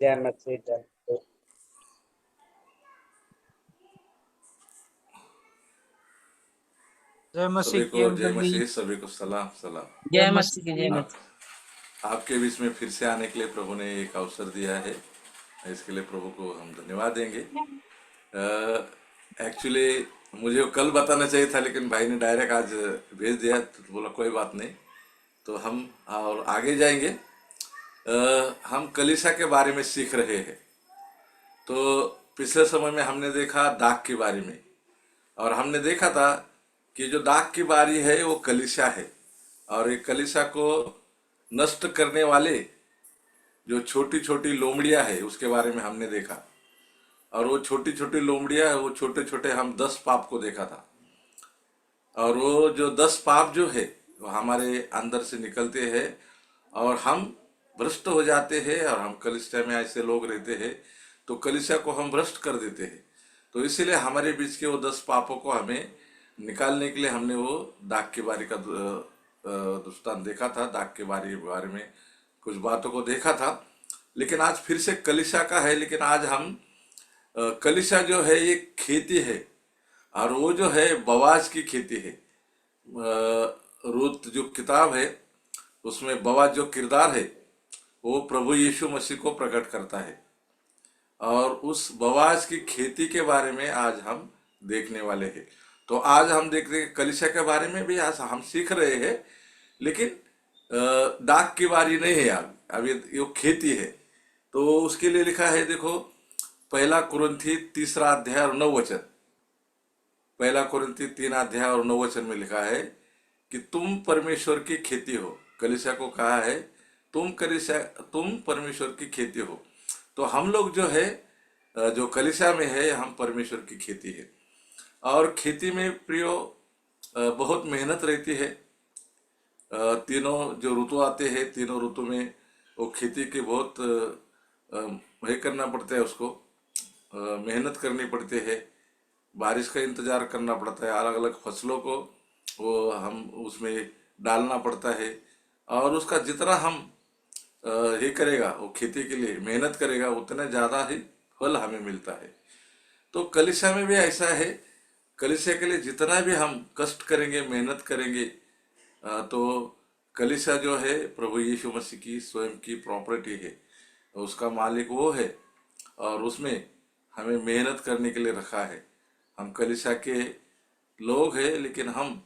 जय मसीह जय मसीह। जय मसीह सभी की को जय अंकल जी। मसीह, सभी को सलाम सलाम। जय मसीह की जय मसीह। आपके बीच में फिर से आने के लिए प्रभु ने एक अवसर दिया है, इसके लिए प्रभु को हम धन्यवाद देंगे। एक्चुअली मुझे कल बताना चाहिए था, लेकिन भाई ने डायरेक्ट आज भेज दिया, तो बोला कोई बात नहीं, तो हम और आगे जाएंगे। हम कलीसिया के बारे में सीख रहे हैं। तो पिछले समय में हमने देखा दाग की बारी में, और हमने देखा था कि जो दाग की बारी है वो कलीसिया है, और ये कलीसिया को नष्ट करने वाले जो छोटी छोटी लोमड़ियां है उसके बारे में हमने देखा। और वो छोटी छोटी लोमड़ियां है, वो छोटे छोटे हम 10 पाप को देखा था। और वो जो 10 पाप जो है वो हमारे अंदर से निकलते हैं, और हम भ्रष्ट हो जाते हैं, और हम कलीसिया में ऐसे लोग रहते हैं तो कलीसिया को हम भ्रष्ट कर देते हैं। तो इसीलिए हमारे बीच के वो 10 पापों को हमें निकालने के लिए हमने वो दाग की बारी का दृष्टांत देखा था। दाग के बारे में कुछ बातों को देखा था। लेकिन आज फिर से कलीसिया का है, लेकिन आज हम कलीसिया जो है ये खेती है, और वो जो है बवाज की खेती है। रूत जो किताब है उसमें बवाज जो किरदार है वो प्रभु यीशु मसीह को प्रकट करता है, और उस बवाज की खेती के बारे में आज हम देखने वाले हैं। तो आज हम देखते हैं कलीसिया के बारे में भी आज हम सीख रहे हैं, लेकिन दाग की बारी नहीं है। अब ये खेती है, तो उसके लिए लिखा है, देखो, पहला कुरिन्थी 3 अध्याय और 9 वचन। पहला कुरिन्थी 3 अध्याय और 9 वचन में लिखा है कि तुम परमेश्वर की खेती हो। कलीसिया को कहा है तुम परमेश्वर की खेती हो। तो हम लोग जो है जो कलीसिया में है, हम परमेश्वर की खेती है। और खेती में प्रियो बहुत मेहनत रहती है। तीनों जो ऋतु आते हैं, तीनों ऋतु में वो खेती के बहुत वही करना पड़ता है, उसको मेहनत करनी पड़ती है। बारिश का इंतजार करना पड़ता है, अलग अलग फसलों को वो हम उसमें डालना पड़ता है, और उसका जितना हम ये करेगा, वो खेती के लिए मेहनत करेगा, उतना ज़्यादा ही फल हमें मिलता है। तो कलीसिया में भी ऐसा है। कलीसिया के लिए जितना भी हम कष्ट करेंगे, मेहनत करेंगे, तो कलीसिया जो है प्रभु यीशु मसीह की स्वयं की प्रॉपर्टी है, उसका मालिक वो है, और उसमें हमें मेहनत करने के लिए रखा है। हम कलीसिया के लोग हैं, लेकिन हम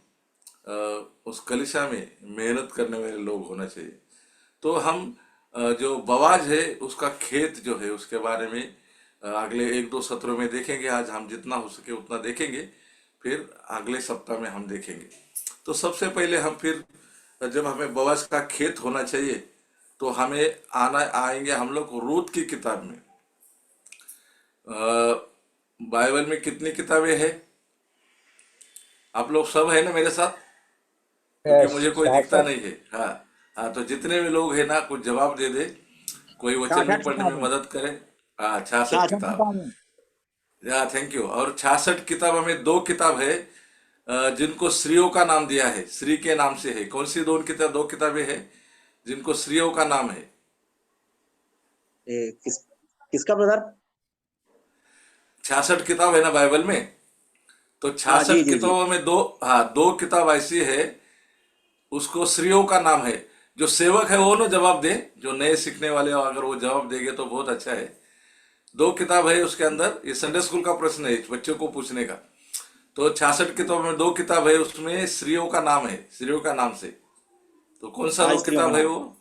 उस कलीसिया में मेहनत करने वाले लोग होना चाहिए। तो हम जो बवाज है उसका खेत जो है उसके बारे में अगले 1-2 सत्रों में देखेंगे। आज हम जितना हो सके उतना देखेंगे, फिर अगले सप्ताह में हम देखेंगे। तो सबसे पहले हम फिर जब हमें बवाज का खेत होना चाहिए, तो हमें आएंगे हम लोग रूत की किताब में। बाइबल में कितनी किताबें हैं? आप लोग सब है ना मेरे साथ? क्योंकि मुझे कोई दिखता 66 नहीं है। हाँ हाँ, तो जितने भी लोग हैं ना, कुछ जवाब दे दे, कोई वचन भी 66 पढ़ने में किताब है। मदद करे। हाँ, 66 66 किताब। किताब है। या थैंक यू। और 66 किताब हमें दो किताब है जिनको स्त्रियों का नाम दिया है, श्री के नाम से है। कौन सी दो किताबें हैं जिनको स्त्रियों का नाम है? किसका ब्रदर? 66 किताब है ना बाइबल में। तो हाँ जी 66 जी जी। किताबों में दो किताब ऐसी है, उसको स्त्रियों का नाम है। जो सेवक है वो ना जवाब दे, जो नए सीखने वाले हो, अगर वो जवाब देंगे तो बहुत अच्छा है। दो किताब है उसके अंदर। ये संडे स्कूल का प्रश्न है बच्चों को पूछने का। तो 66 किताब में दो किताब है, उसमें स्त्रियों का नाम है, स्त्रियों का नाम से। तो कौन सा हाँ दो स्त्रियों का किताब है नाम। वो?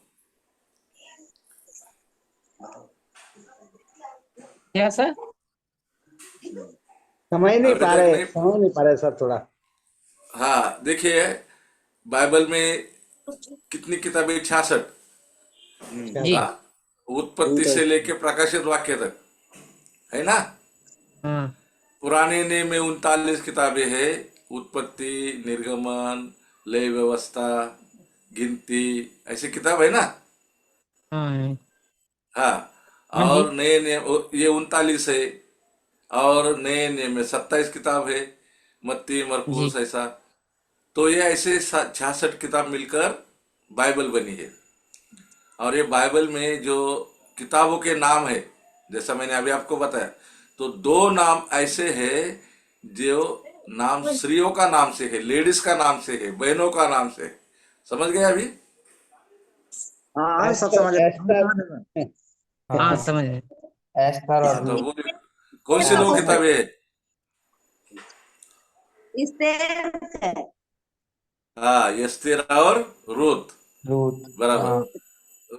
क्या सर? अभी तक नहीं। समझ नहीं पा रहे सर थोड़ा। हाँ देखिए, बाइबल में कितनी किताबें? 66। जी। अच्छा। हाँ, उत्पत्ति ठीक है। से लेके प्रकाशित वाक्य तक है ना। हाँ पुराने नियम में 39 किताबें है। उत्पत्ति, निर्गमन, लय व्यवस्था, गिनती, ऐसी किताब है ना। हाँ हाँ। हाँ जी। और नए नियम ये 39 है। और नए नियम में 27 किताब है, मत्ती, जी। मरकुस, ऐसा। तो ये ऐसे 66 किताब मिलकर बाइबल बनी है। और ये बाइबल में जो किताबों के नाम है, जैसा मैंने अभी आपको बताया, तो दो नाम ऐसे हैं जो नाम स्त्रियों का नाम से है, लेडीज का नाम से है, बहनों का नाम से है। समझ गए अभी? हाँ हाँ, सब एस्टर समझ रहे हैं। एस्टर हाँ हाँ समझ गए। एस्टर और हाँ, तो रूथ। वो कौन सी हाँ दो समझ। किताबें है? इस्तेर है। हाँ, एस्तेर और रूथ। रूथ हाँ। बराबर।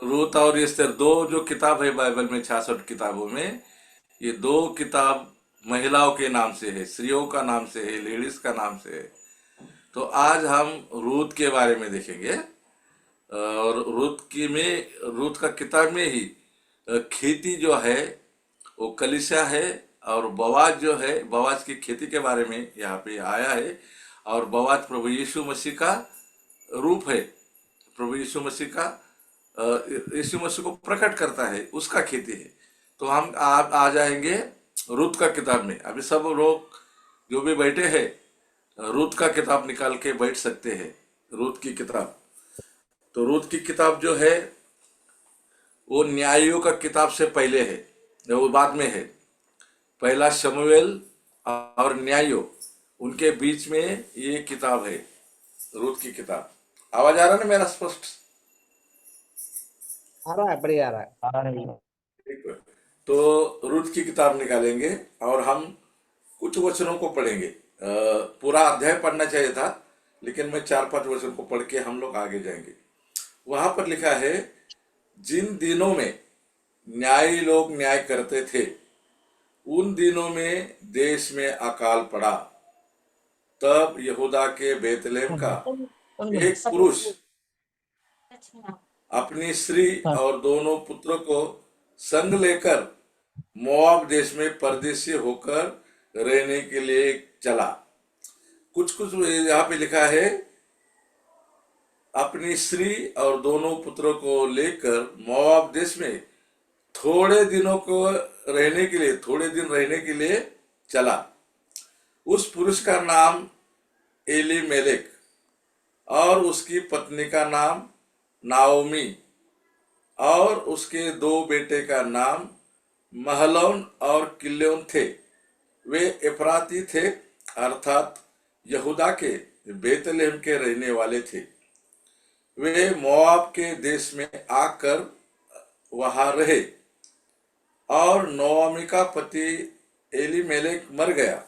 रूथ और एस्तेर दो जो किताब है बाइबल में, 66 किताबों में, ये दो किताब महिलाओं के नाम से है, स्त्रियों का नाम से है, लेडीज का नाम से है। तो आज हम रूथ के बारे में देखेंगे। और रूथ का किताब में ही खेती जो है वो कलीसिया है, और बवाज जो है, बवाज की खेती के बारे में यहाँ पे आया है। और बवाज प्रभु यीशु मसीह का रूप है, प्रभु यीशु मसीह का अ, यीशु मसीह को प्रकट करता है, उसका खेती है। तो हम आप आ जाएंगे रूथ का किताब में। अभी सब लोग जो भी बैठे हैं रूथ का किताब निकाल के बैठ सकते हैं। रूथ की किताब, तो रूथ की किताब जो है वो न्यायियों का किताब से पहले है, वो बाद में है। पहला शमूएल और न्यायियों, उनके बीच में ये किताब है, रूथ की किताब। आवाज आ रहा है ना मेरा स्पष्ट? आ रहा है, बढ़िया आ रहा है। आ रही है। ठीक है। तो रूथ की किताब निकालेंगे और हम कुछ वचनों को पढ़ेंगे। पूरा अध्याय पढ़ना चाहिए था, लेकिन मैं 4-5 वचन को पढ़ के हम लोग आगे जाएंगे। वहां पर लिखा है, जिन दिनों में न्यायी लोग न्याय करते थे, उन दिनों में देश में अकाल पड़ा। तब यहूदा के बेतलेहम का एक पुरुष अपनी स्त्री और दोनों पुत्रों को संग लेकर मोआब देश में परदेशी होकर रहने के लिए चला। कुछ कुछ यहाँ पे लिखा है, अपनी स्त्री और दोनों पुत्रों को लेकर मोआब देश में थोड़े दिनों को रहने के लिए, थोड़े दिन रहने के लिए चला। उस पुरुष का नाम एलीमेलेक और उसकी पत्नी का नाम नाओमी और उसके दो बेटे का नाम महलोन और किल्योन थे। वे एफ्राती थे, अर्थात यहूदा के बेतलेहम के रहने वाले थे। वे मोआब के देश में आकर वहां रहे, और नोआमी का पति एलीमेलेक मर गया,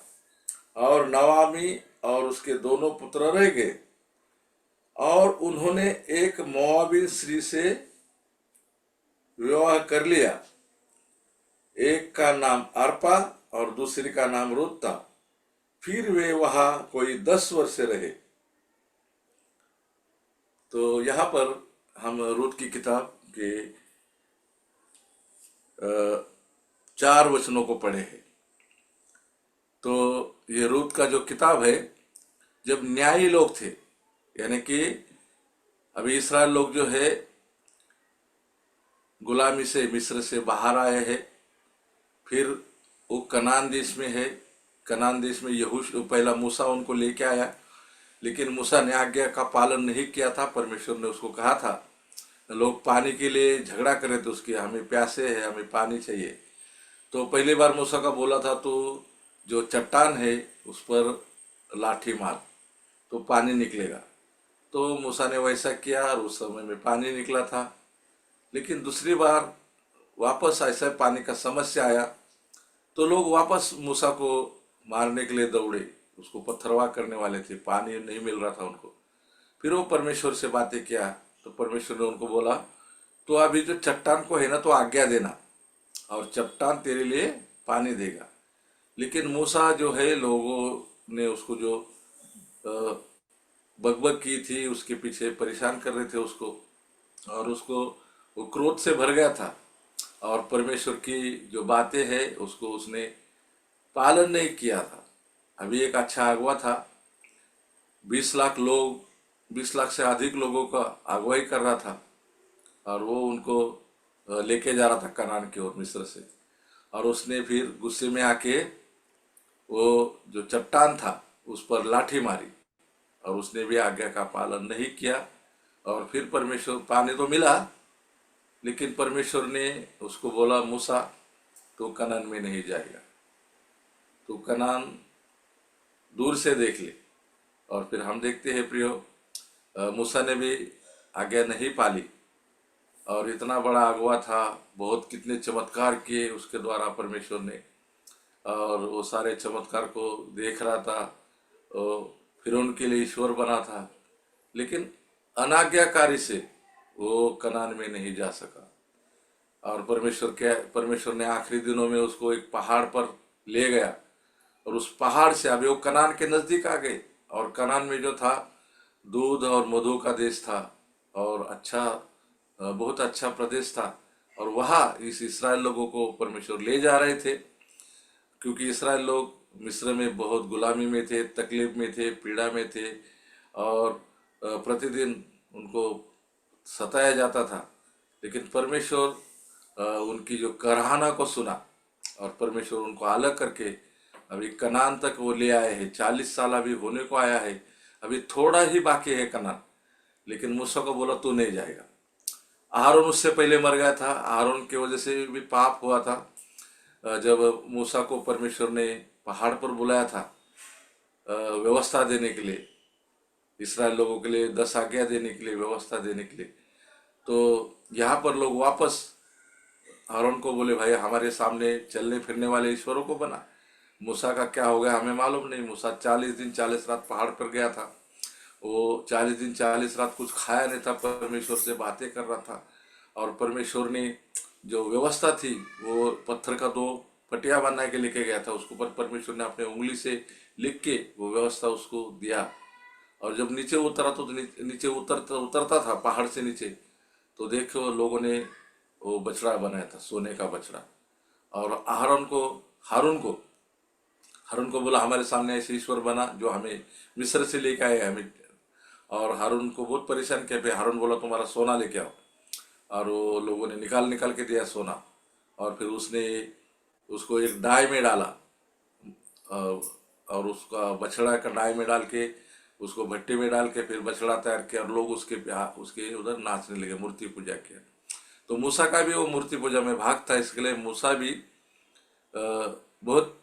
और नवामी और उसके दोनों पुत्र रह गए। और उन्होंने एक मोआबी स्त्री से विवाह कर लिया। एक का नाम अर्पा और दूसरी का नाम रूत था। फिर वे वहां कोई 10 वर्ष रहे। तो यहाँ पर हम रूत की किताब के 4 वचनों को पढ़े हैं। तो ये रूत का जो किताब है, जब न्यायी लोग थे, यानी कि अभी इसराइल लोग जो है गुलामी से मिस्र से बाहर आए हैं, फिर वो कनान देश में है। कनान देश में पहला मूसा उनको लेके आया, लेकिन मूसा ने आज्ञा का पालन नहीं किया था। परमेश्वर ने उसको कहा था, लोग पानी के लिए झगड़ा करे तो उसके, हमें प्यासे है, हमें पानी चाहिए। तो पहली बार मूसा का बोला था, तो जो चट्टान है उस पर लाठी मार तो पानी निकलेगा। तो मूसा ने वैसा किया और उस समय में पानी निकला था। लेकिन दूसरी बार वापस ऐसा पानी का समस्या आया, तो लोग वापस मूसा को मारने के लिए दौड़े, उसको पत्थरवाह करने वाले थे, पानी नहीं मिल रहा था उनको। फिर वो परमेश्वर से बातें किया, तो परमेश्वर ने उनको बोला, तो अभी जो चट्टान को है ना, तो आज्ञा देना और चट्टान तेरे लिए पानी देगा। लेकिन मूसा जो है, लोगों ने उसको जो बकबक की थी, उसके पीछे परेशान कर रहे थे उसको, और उसको वो क्रोध से भर गया था, और परमेश्वर की जो बातें हैं उसको उसने पालन नहीं किया था। अभी एक अच्छा अगुवा था, 20 लाख लोग, 20 लाख से अधिक लोगों का अगुवाई कर रहा था, और वो उनको लेके जा रहा था कनान की ओर, मिस्र से। और उसने फिर गुस्से में आके वो जो चट्टान था उस पर लाठी मारी, और उसने भी आज्ञा का पालन नहीं किया। और फिर परमेश्वर, पानी तो मिला लेकिन परमेश्वर ने उसको बोला, मूसा तो कनान में नहीं जाएगा, तो कनान दूर से देख ले। और फिर हम देखते हैं प्रियो, मूसा ने भी आज्ञा नहीं पाली और इतना बड़ा अगुआ था, बहुत कितने चमत्कार किए उसके द्वारा परमेश्वर ने, और वो सारे चमत्कार को देख रहा था, फिर उनके लिए ईश्वर बना था, लेकिन अनाज्ञाकारी से वो कनान में नहीं जा सका। और परमेश्वर ने आखिरी दिनों में उसको एक पहाड़ पर ले गया, और उस पहाड़ से अभी वो कनान के नज़दीक आ गए, और कनान में जो था दूध और मधु का देश था, और अच्छा, बहुत अच्छा प्रदेश था। और वहाँ इस इस्राएल लोगों को परमेश्वर ले जा रहे थे, क्योंकि इस्राएल लोग मिस्र में बहुत गुलामी में थे, तकलीफ में थे, पीड़ा में थे, और प्रतिदिन उनको सताया जाता था। लेकिन परमेश्वर उनकी जो कराहना को सुना, और परमेश्वर उनको अलग करके अभी कनान तक वो ले आए हैं। 40 साल अभी होने को आया है, अभी थोड़ा ही बाकी है कनान। लेकिन मूसा को बोला तू नहीं जाएगा। आहारोन उससे पहले मर गया था, आहारोन की वजह से भी पाप हुआ था। जब मूसा को परमेश्वर ने पहाड़ पर बुलाया था व्यवस्था देने के लिए, इस्राएल लोगों के लिए 10 आज्ञा देने के लिए, व्यवस्था देने के लिए, तो यहाँ पर लोग वापस आहारोन को बोले, भाई हमारे सामने चलने फिरने वाले ईश्वरों को बना। मूसा का क्या हो गया हमें मालूम नहीं। मूसा 40 दिन 40 रात पहाड़ पर गया था, वो 40 दिन 40 रात कुछ खाया नहीं था, परमेश्वर से बातें कर रहा था। और परमेश्वर ने जो व्यवस्था थी वो पत्थर का 2 पटिया बना के लेके गया था, उसके ऊपर परमेश्वर ने अपने उंगली से लिख के वो व्यवस्था उसको दिया। और जब नीचे उतरा तो नीचे उतरता था पहाड़ से नीचे, तो देखो लोगों ने वो बछड़ा बनाया था, सोने का बछड़ा। और हारून को बोला, हमारे सामने ऐसे ईश्वर बना जो हमें मिस्र से लेके आए हमें। और हारून को बहुत परेशान किया। फिर हारून बोला तुम्हारा सोना लेके आओ, और वो लोगों ने निकाल के दिया सोना। और फिर उसने उसको एक डाई में डाला, और उसका बछड़ा का डाई में डाल के उसको भट्टी में डाल के फिर बछड़ा तैयार किया, और लोग उसके उधर नाचने लगे, मूर्ति पूजा किया। तो मूसा का भी वो मूर्ति पूजा में भाग था, इसके लिए मूसा भी बहुत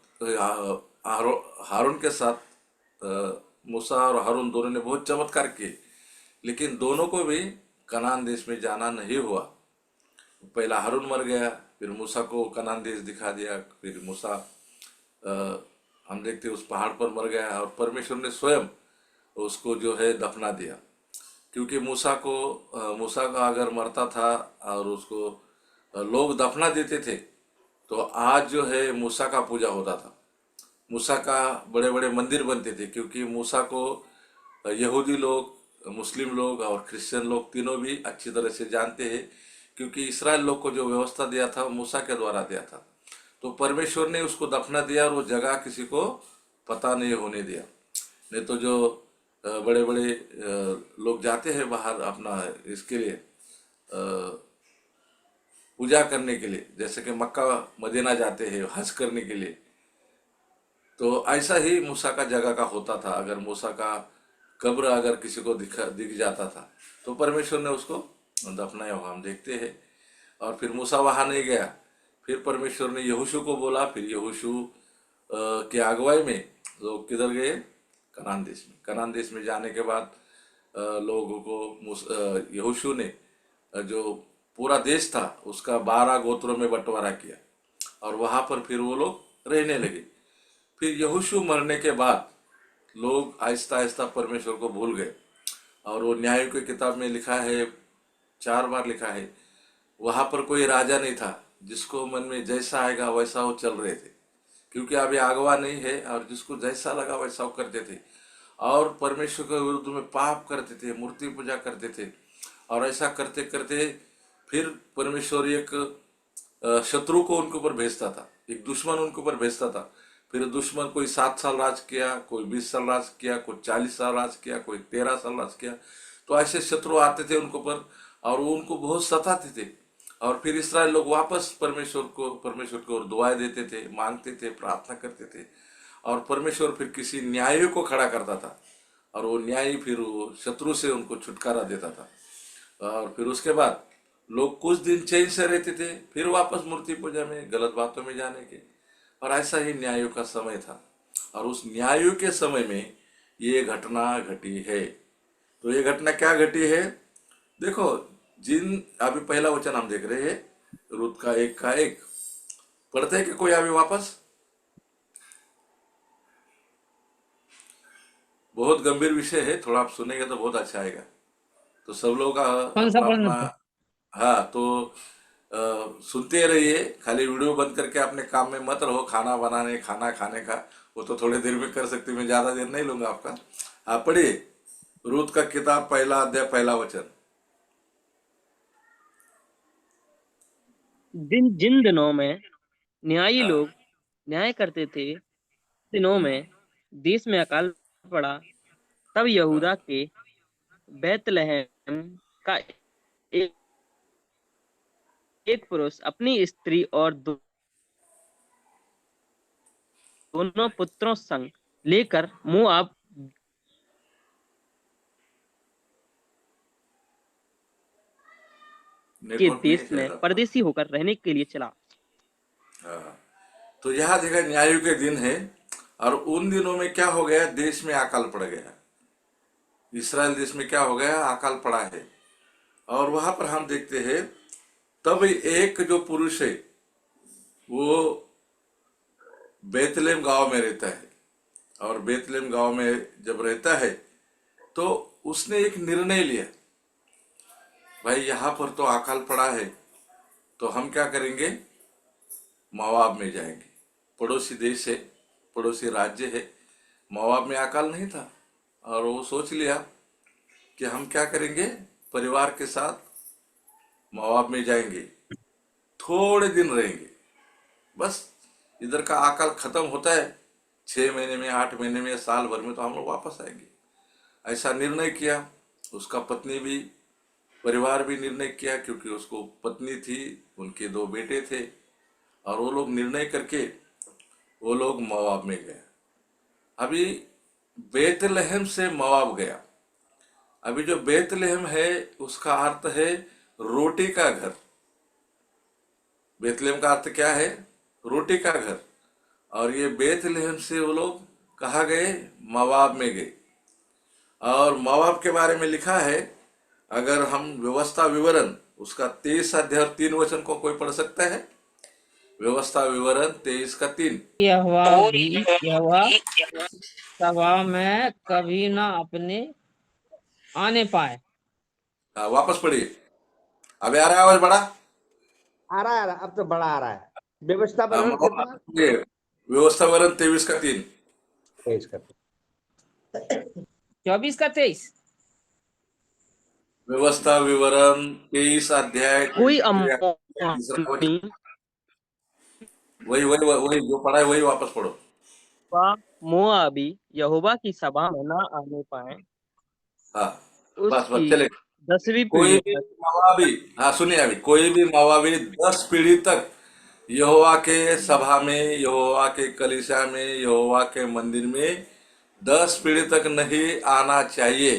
हारून के साथ मूसा और हारून दोनों ने बहुत चमत्कार किए, लेकिन दोनों को भी कनान देश में जाना नहीं हुआ। पहला हारून मर गया, फिर मूसा को कनान देश दिखा दिया, फिर मूसा हम देखते उस पहाड़ पर मर गया, और परमेश्वर ने स्वयं उसको जो है दफना दिया। क्योंकि मूसा का अगर मरता था और उसको लोग दफना देते थे, तो आज जो है मूसा का पूजा होता था, मूसा का बड़े बड़े मंदिर बनते थे। क्योंकि मूसा को यहूदी लोग, मुस्लिम लोग और क्रिश्चियन लोग तीनों भी अच्छी तरह से जानते हैं, क्योंकि इस्राएल लोग को जो व्यवस्था दिया था वो मूसा के द्वारा दिया था। तो परमेश्वर ने उसको दफना दिया, और वो जगह किसी को पता नहीं होने दिया। नहीं तो जो बड़े बड़े लोग जाते हैं बाहर अपना इसके लिए पूजा करने के लिए, जैसे कि मक्का मदीना जाते हैं हज करने के लिए, तो ऐसा ही मूसा का जगह का होता था। अगर मूसा का कब्र अगर किसी को दिख जाता था, तो परमेश्वर ने उसको दफनाया हुआ हम देखते हैं। और फिर मूसा वहाँ नहीं गया, फिर परमेश्वर ने यहोशू को बोला। फिर यहोशू के अगुवाई में लोग किधर गए? कनान देश में जाने के बाद लोगों को यहोशू ने जो पूरा देश था उसका 12 गोत्रों में बंटवारा किया, और वहाँ पर फिर वो लोग रहने लगे। फिर यहोशू मरने के बाद लोग आहिस्ता आहिस्ता परमेश्वर को भूल गए। और वो न्याय की किताब में लिखा है, 4 बार लिखा है, वहाँ पर कोई राजा नहीं था, जिसको मन में जैसा आएगा वैसा वो चल रहे थे, क्योंकि अभी अगवा नहीं है, और जिसको जैसा लगा वैसा वो करते थे, और परमेश्वर के विरुद्ध में पाप करते थे, मूर्ति पूजा करते थे। और ऐसा करते करते फिर परमेश्वर एक शत्रु को उनके ऊपर भेजता था, एक दुश्मन उनके ऊपर भेजता था। फिर दुश्मन कोई 7 साल राज किया, कोई 20 साल राज किया, कोई 40 साल राज किया, कोई 13 साल राज किया। तो ऐसे शत्रु आते थे उनके ऊपर, और वो उनको बहुत सताते थे। और फिर इस्राएल लोग वापस परमेश्वर को दुआएं देते थे, मांगते थे, प्रार्थना करते थे, और परमेश्वर फिर किसी न्यायी को खड़ा करता था, और वो न्यायी फिर वो शत्रु से उनको छुटकारा देता था। और फिर उसके बाद लोग कुछ दिन चैन से रहते थे, फिर वापस मूर्ति पूजा में, गलत बातों में जाने के। और ऐसा ही न्यायों का समय था, और उस न्यायों के समय में ये घटना घटी है। तो ये घटना क्या घटी है? देखो, जिन अभी पहला वचन हम देख रहे हैं, रूत का 1 पढ़ते हैं कि कोई अभी वापस? बहुत गंभीर विषय है, थोड़ा आप सुनेंगे तो बहुत अच्छा आएगा। तो सब लोग का कौन सा अपना पढ़ना अपना, था? हाँ, तो सुनते रहिए, खाली वीडियो बंद करके अपने काम में मत रहो, खाना बनाने खाना खाने का, वो तो थोड़ी देर में कर सकते, मैं ज्यादा देर नहीं लूंगा आपका। आप पढ़िए रूत का किताब 1 अध्याय 1 वचन। जिन दिनों में न्यायी हाँ। लोग न्याय करते थे, दिनों में देश में अकाल पड़ा। तब यहूदा के बैतलहम का एक, एक पुरुष अपनी स्त्री और दोनों पुत्रों संग लेकर मोआब के नेटवर्क नहीं है देश में शायद आपका। परदेसी होकर रहने के लिए चला। हाँ, तो यहाँ देखा न्यायों के दिन है, और उन दिनों में क्या हो गया? देश में अकाल पड़ गया। इसराइल देश में क्या हो गया? अकाल पड़ा है। और वहां पर हम देखते हैं, तब एक जो पुरुष है वो बेतलेहम गांव में रहता है, और बेतलेहम गांव में जब रहता है तो उसने एक निर्णय लिया, भाई यहाँ पर तो अकाल पड़ा है, तो हम क्या करेंगे? मोआब में जाएंगे। पड़ोसी देश है, पड़ोसी राज्य है, मोआब में अकाल नहीं था, और वो सोच लिया कि हम क्या करेंगे? परिवार के साथ मोआब में जाएंगे, थोड़े दिन रहेंगे, बस इधर का अकाल खत्म होता है, 6 महीने में, 8 महीने में, साल भर में तो हम लोग वापस आएंगे। ऐसा निर्णय किया। उसका पत्नी भी, परिवार भी निर्णय किया, क्योंकि उसको पत्नी थी, उनके 2 बेटे थे, और वो लोग निर्णय करके वो लोग मोआब में गए। अभी बेतलहम से मोआब गया। अभी जो बेतलहम है उसका अर्थ है रोटी का घर। बेतलहम का अर्थ क्या है? रोटी का घर। और ये बेतलहम से वो लोग कहाँ गए? मोआब में गए। और मोआब के बारे में लिखा है, अगर हम व्यवस्था विवरण उसका 23 अध्याय 3 वचन को कोई पढ़ सकता है? व्यवस्था विवरण 23 का 3। यहोवा सभा में कभी ना अपने आने पाए। हाँ, वापस पढ़िए। अभी आ रहा है आवाज बड़ा? आ रहा है, अब तो बड़ा आ रहा है। व्यवस्था हाँ, वर्णन कितना? व्यवस्था विवरण 23 का 3। 23 का। 24 का 23। व्यवस्था विवरण 23 अध्याय कोई तीसरा वचन। अम्मोनी वही वही वही जो पढ़ा है वही वापस पढ़ो। व मोआबी यहोवा की सभा में न आने पाए। हाँ, बस उसकी चले। 10वीं कोई पीढ़ी भी तक मवाबी, हाँ सुनिए, अभी कोई भी मवाबी 10 पीढ़ी तक यहोवा के सभा में, यहोवा के कलीसिया में, यहोवा के मंदिर में 10 पीढ़ी तक नहीं आना चाहिए।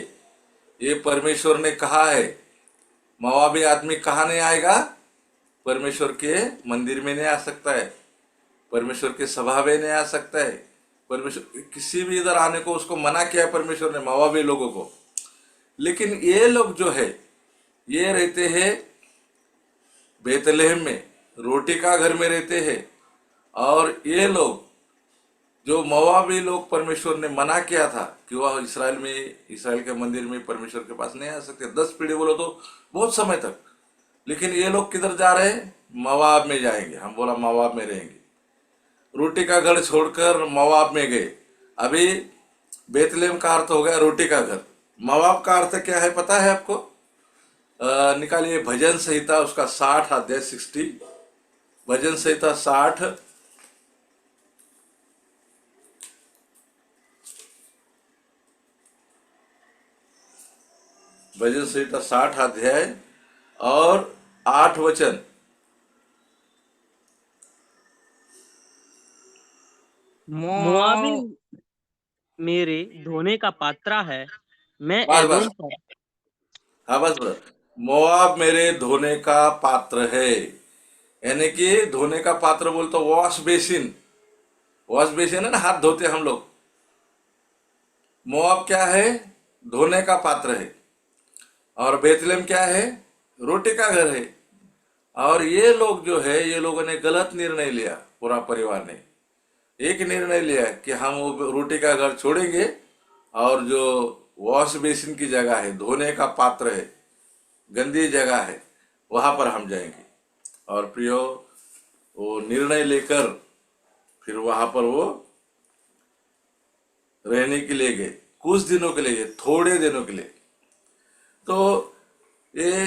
ये परमेश्वर ने कहा है। मवाबी आदमी कहाँ नहीं आएगा? परमेश्वर के मंदिर में नहीं आ सकता है, परमेश्वर के सभा में नहीं आ सकता है। परमेश्वर किसी भी इधर आने को उसको मना किया परमेश्वर ने, मवाबी लोगों को। लेकिन ये लोग जो है ये रहते हैं बेतलहम में, रोटी का घर में रहते हैं। और ये लोग जो मोआबी लोग परमेश्वर ने मना किया था कि वह इसराइल में, इसराइल के मंदिर में परमेश्वर के पास नहीं आ सकते, 10 पीढ़ी बोलो तो बहुत समय तक। लेकिन ये लोग किधर जा रहे हैं? मोआब में जाएंगे। हम बोला मोआब में रहेंगे। रोटी का घर छोड़कर मोआब में गए। अभी बेतलेहम का अर्थ हो गया रोटी का घर। मोआब का अर्थ क्या है पता है आपको? निकालिए भजन संहिता उसका 60 अध्याय 60। भजन संहिता 60 भजन संहिता 60 अध्याय और 8 वचन। मोआबी मेरे धोने का पात्रा है। मैं बस एदोम बस, पर हाँ बस बस। मोआब मेरे धोने का पात्र है, यानी कि धोने का पात्र बोलते वॉश बेसिन। वॉश बेसिन है ना, हाथ धोते हम लोग। मोआब क्या है? धोने का पात्र है। और बेतलेहम क्या है? रोटी का घर है। और ये लोग जो है, ये लोगों ने गलत निर्णय लिया, पूरा परिवार ने एक निर्णय लिया कि हम वो रोटी का घर छोड़ेंगे और जो वॉश बेसिन की जगह है, धोने का पात्र है, गंदी जगह है, वहां पर हम जाएंगे। और प्रियो, वो निर्णय लेकर फिर वहां पर वो रहने के लिए गए, कुछ दिनों के लिए गए, थोड़े दिनों के लिए। तो ये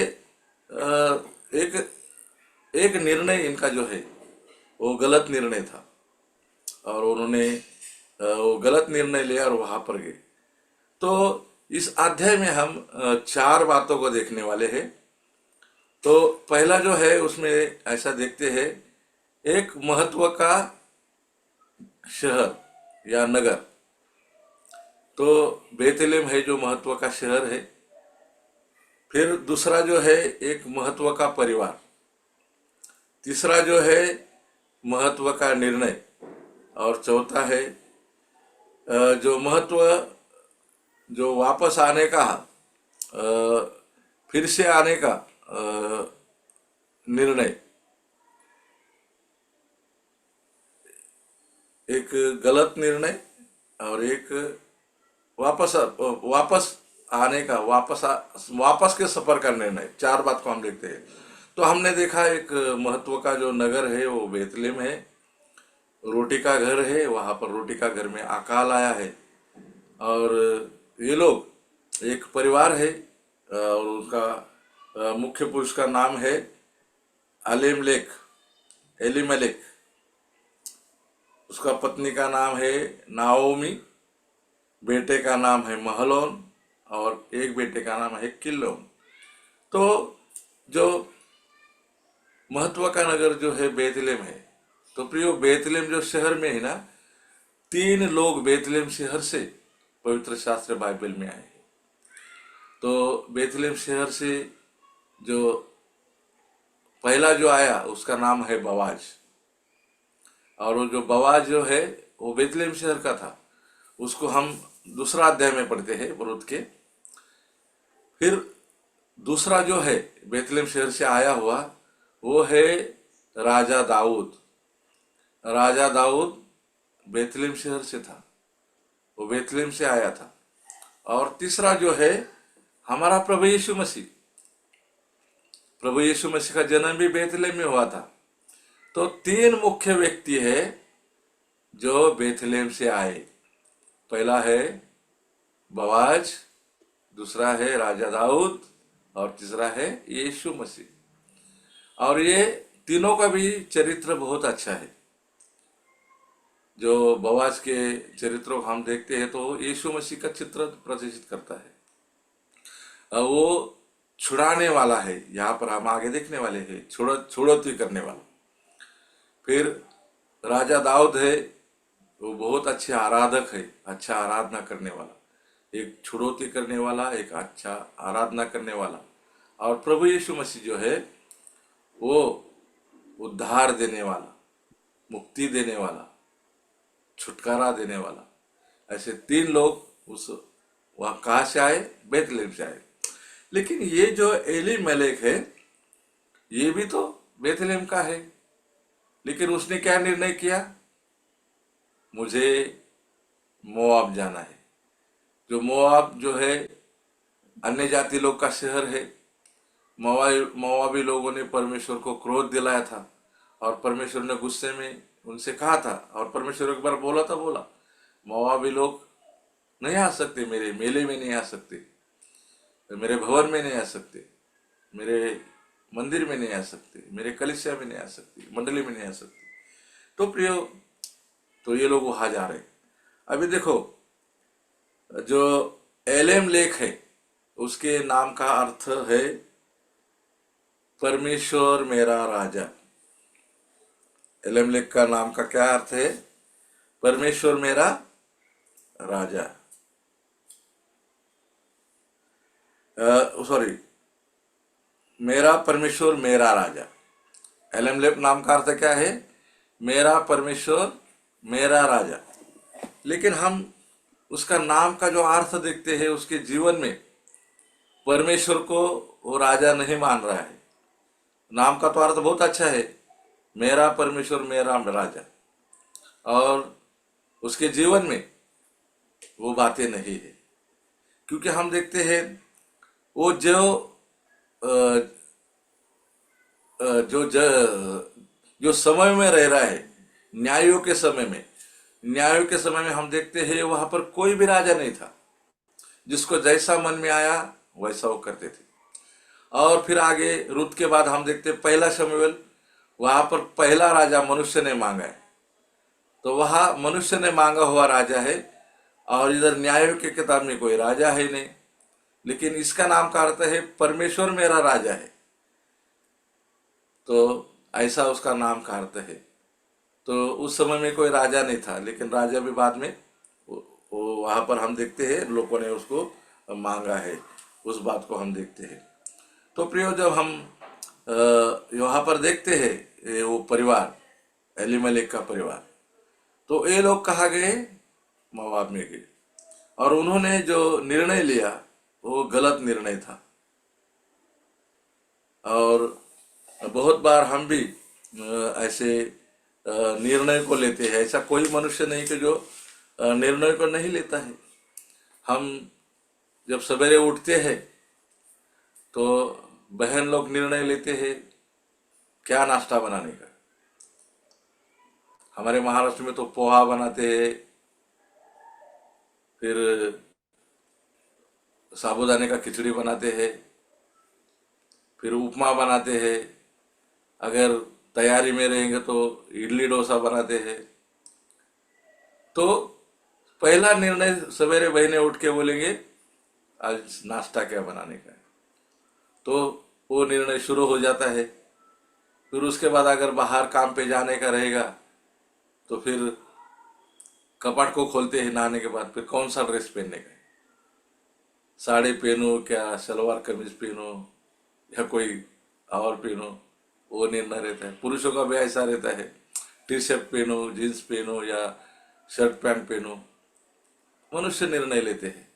एक एक निर्णय इनका जो है वो गलत निर्णय था, और उन्होंने वो गलत निर्णय लिया और वहां पर गए। तो इस अध्याय में हम 4 बातों को देखने वाले हैं। तो पहला जो है उसमें ऐसा देखते हैं, एक महत्व का शहर या नगर। तो बेतलेहम है जो महत्व का शहर है। फिर दूसरा जो है एक महत्व का परिवार। तीसरा जो है महत्व का निर्णय। और चौथा है जो महत्व, जो वापस आने का, फिर से आने का निर्णय। एक गलत निर्णय और एक वापस आने का, वापस के सफर का निर्णय। 4 बात को हम देखते हैं। तो हमने देखा एक महत्व का जो नगर है वो बेतलेहम है, रोटी का घर है, वहां पर रोटी का घर में अकाल आया है। और ये लोग एक परिवार है, और उनका मुख्य पुरुष का नाम है एलीमेलेक। उसका पत्नी का नाम है नाओमी, बेटे का नाम है महलोन, और एक बेटे का नाम है किल्लोन। तो जो महत्व का नगर जो है बेतलेहम है। तो प्रियो, बेतलेहम जो शहर में है ना, 3 लोग बेतलेहम शहर से पवित्र शास्त्र बाइबल में आए हैं। तो बेतलेहम शहर से जो पहला जो आया उसका नाम है बवाज। और वो जो बवाज जो है वो बेतलेहम शहर का था। उसको हम दूसरा अध्याय में पढ़ते हैं रूत के। फिर दूसरा जो है बेतलेहम शहर से आया हुआ वो है राजा दाऊद। राजा दाऊद बेतलेहम शहर से था, वो बेतलेहम से आया था। और तीसरा जो है हमारा प्रभु यीशु मसीह। प्रभु यीशु मसीह का जन्म भी बेतलेहम में हुआ था। तो 3 मुख्य व्यक्ति है जो बेतलेहम से आए। पहला है बवाज, दूसरा है राजा दाऊद, और तीसरा है यीशु मसीह। और ये तीनों का भी चरित्र बहुत अच्छा है। जो बवाज के चरित्रों को हम देखते हैं तो यीशु मसीह का चित्र प्रदर्शित करता है। वो छुड़ाने वाला है, यहाँ पर हम आगे देखने वाले हैं, छुड़ौती करने वाला। फिर राजा दाऊद है, वो बहुत अच्छे आराधक है, अच्छा आराधना करने वाला, एक छुड़ौती करने वाला, एक अच्छा आराधना करने वाला। और प्रभु यीशु मसीह जो है वो उद्धार देने वाला, मुक्ति देने वाला, छुटकारा देने वाला। ऐसे 3 लोग उस वहां कहाँ से आए? बेतलेहम से आए। लेकिन ये जो एलीमेलेक है ये भी तो बेतलेहम का है। लेकिन उसने क्या निर्णय किया? मुझे मोआब जाना है। जो मोआब जो है अन्य जाति लोग का शहर है। मोआबी लोगों ने परमेश्वर को क्रोध दिलाया था, और परमेश्वर ने गुस्से में उनसे कहा था, और परमेश्वर एक बार बोला मोआबी लोग नहीं आ सकते, मेरे मेले में नहीं आ सकते, मेरे भवन में नहीं आ सकते, मेरे मंदिर में नहीं आ सकते, मेरे कलीसिया में नहीं आ सकते, मंडली में नहीं आ सकते। तो प्रियो, तो ये लोग वहां जा रहे। अभी देखो, जो एलेमेलेक है उसके नाम का अर्थ है परमेश्वर मेरा राजा। एलेमेलेक का नाम का क्या अर्थ है? परमेश्वर मेरा राजा। सॉरी, मेरा परमेश्वर मेरा राजा। एलेमलेक नाम का अर्थ क्या है? मेरा परमेश्वर मेरा राजा। लेकिन हम उसका नाम का जो अर्थ देखते हैं, उसके जीवन में परमेश्वर को वो राजा नहीं मान रहा है। नाम का तो अर्थ बहुत अच्छा है, मेरा परमेश्वर मेरा राजा, और उसके जीवन में वो बातें नहीं है। क्योंकि हम देखते हैं वो जो समय में रह रहा है, न्यायों के समय में हम देखते हैं वहां पर कोई भी राजा नहीं था। जिसको जैसा मन में आया वैसा वो करते थे। और फिर आगे रुत के बाद हम देखते हैं पहला शमूएल, वहां पर पहला राजा मनुष्य ने मांगा है। तो वहां मनुष्य ने मांगा हुआ राजा है, और इधर न्यायों की किताब में कोई राजा है नहीं। लेकिन इसका नाम का अर्थ है परमेश्वर मेरा राजा है, तो ऐसा उसका नाम का अर्थ है। तो उस समय में कोई राजा नहीं था, लेकिन राजा भी बाद में वो वहां पर हम देखते हैं लोगों ने उसको मांगा है, उस बात को हम देखते हैं। तो प्रियो, जब हम यहाँ पर देखते हैं वो परिवार, एलीमेलेक का परिवार, तो ये लोग कहाँ गए? मोआब में गए। और उन्होंने जो निर्णय लिया वो गलत निर्णय था। और बहुत बार हम भी ऐसे निर्णय को लेते हैं। ऐसा कोई मनुष्य नहीं कि जो निर्णय को नहीं लेता है। हम जब सवेरे उठते हैं तो बहन लोग निर्णय लेते हैं क्या नाश्ता बनाने का। हमारे महाराष्ट्र में तो पोहा बनाते हैं, फिर साबूदाने का खिचड़ी बनाते हैं, फिर उपमा बनाते हैं। अगर तैयारी में रहेंगे तो इडली डोसा बनाते हैं। तो पहला निर्णय सवेरे बहनें उठ के बोलेंगे आज नाश्ता क्या बनाने का है, तो वो निर्णय शुरू हो जाता है। फिर उसके बाद अगर बाहर काम पे जाने का रहेगा तो फिर कपड़ को खोलते हैं नहाने के बाद, फिर कौन सा ड्रेस पहनने का है, साड़ी पहनो क्या सलवार कमीज पहनो या कोई और पहनो, वो निर्णय रहता है। पुरुषों का भी ऐसा रहता है, टी शर्ट पहनो, जीन्स पहनो या शर्ट पैंट पहनो। मनुष्य निर्णय लेते हैं।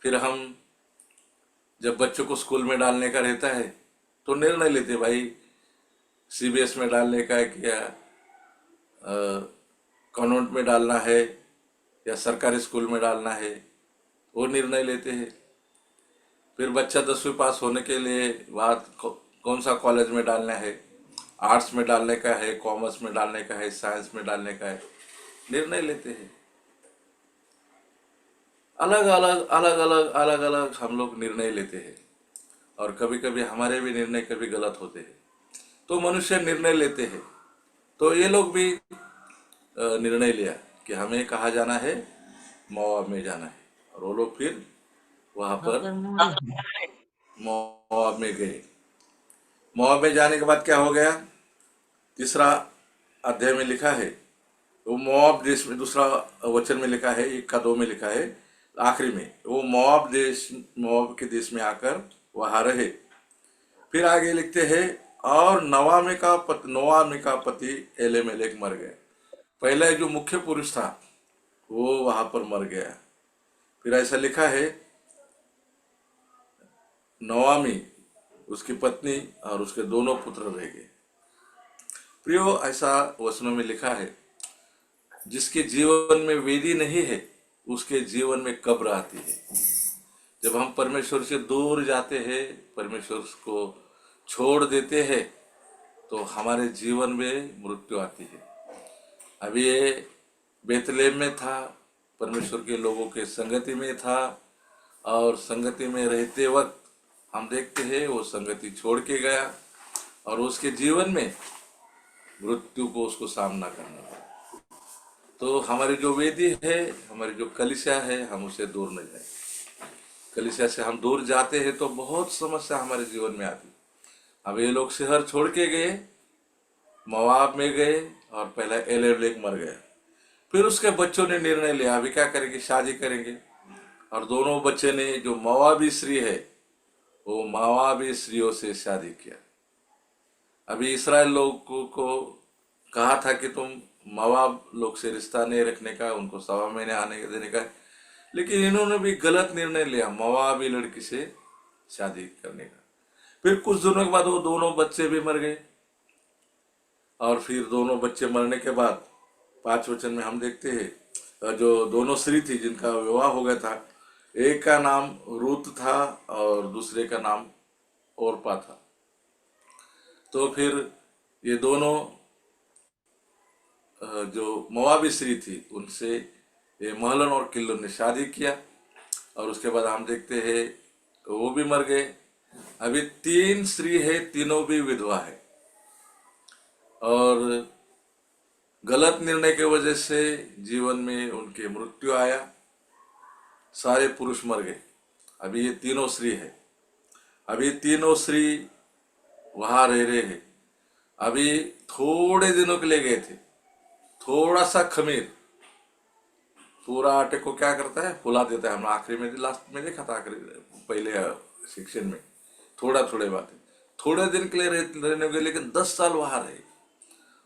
फिर हम जब बच्चों को स्कूल में डालने का रहता है तो निर्णय लेते हैं, भाई सीबीएस में डालने का है क्या, कॉन्वेंट में डालना है या सरकारी स्कूल में डालना है, वो निर्णय लेते हैं। फिर बच्चा 10वीं पास होने के लिए बाद कौन सा कॉलेज में डालना है, आर्ट्स में डालने का है, कॉमर्स में डालने का है, साइंस में डालने का है, निर्णय लेते हैं। अलग अलग हम लोग निर्णय लेते हैं। और कभी कभी हमारे भी निर्णय कभी गलत होते हैं। तो मनुष्य निर्णय लेते हैं। तो ये लोग भी निर्णय लिया कि हमें कहाँ जाना है, मोआब में जाना है। और वो लोग फिर वहां पर मोआब में गए। मोआब में जाने के बाद क्या हो गया? तीसरा अध्याय में लिखा है, वो मोआब देश में, दूसरा वचन में लिखा है, 1-2 में लिखा है, आखिरी में वो मोआब के देश में आकर वहां रहे। फिर आगे लिखते हैं, और नोआमी का पति एलीमेलेक मर गया। पहला जो मुख्य पुरुष था वो वहां पर मर गया। फिर ऐसा लिखा है, नोआमी, उसकी पत्नी और उसके दोनों पुत्र रह गए। प्रियो, ऐसा वचनों में लिखा है, जिसके जीवन में वेदी नहीं है उसके जीवन में कब्र आती है। जब हम परमेश्वर से दूर जाते हैं, परमेश्वर को छोड़ देते हैं, तो हमारे जीवन में मृत्यु आती है। अभी ये बेतलेहम में था, परमेश्वर के लोगों के संगति में था, और संगति में रहते वक्त हम देखते हैं वो संगति छोड़ के गया और उसके जीवन में मृत्यु को उसको सामना करना पड़ा। तो हमारी जो वेदी है, हमारी जो कलीसिया है, हम उससे दूर न जाए। कलीसिया से हम दूर जाते हैं तो बहुत समस्या हमारे जीवन में आती। अब ये लोग शहर छोड़ के गए, मोआब में गए, और पहला एलीमेलेक मर गया। फिर उसके बच्चों ने निर्णय लिया, अभी क्या करेंगे, शादी करेंगे। और दोनों बच्चे ने, जो मोआबी स्त्री है वो मोआबी स्त्रियों से शादी किया। अभी इसराइल लोग को कहा था कि तुम मोआब लोग से रिश्ता नहीं रखने का, उनको 1.25 महीने आने देने का, लेकिन इन्होंने भी गलत निर्णय लिया मोआबी लड़की से शादी करने का। फिर कुछ दिनों के बाद वो दोनों बच्चे भी मर गए, और फिर दोनों बच्चे मरने के बाद 5 वचन में हम देखते हैं जो दोनों स्त्री थी जिनका विवाह हो गया था, एक का नाम रूत था और दूसरे का नाम ओरपा था। तो फिर ये दोनों जो मोआबी स्त्री थी उनसे ये महलन और किल्लोन ने शादी किया, और उसके बाद हम देखते हैं वो भी मर गए। अभी 3 स्त्री है, तीनों भी विधवा है, और गलत निर्णय के वजह से जीवन में उनके मृत्यु आया, सारे पुरुष मर गए। अभी ये तीनों स्त्री है, अभी तीनों स्त्री वहां रह रहे हैं। अभी थोड़े दिनों के लिए गए थे, थोड़ा सा खमीर पूरा आटे को क्या करता है, फुला देता है। हम आखिरी में लास्ट में देखा था, आखिरी पहले सेक्शन में थोड़ा बातें, थोड़े दिन के लिए रहने के, लेकिन 10 साल वहां रहे,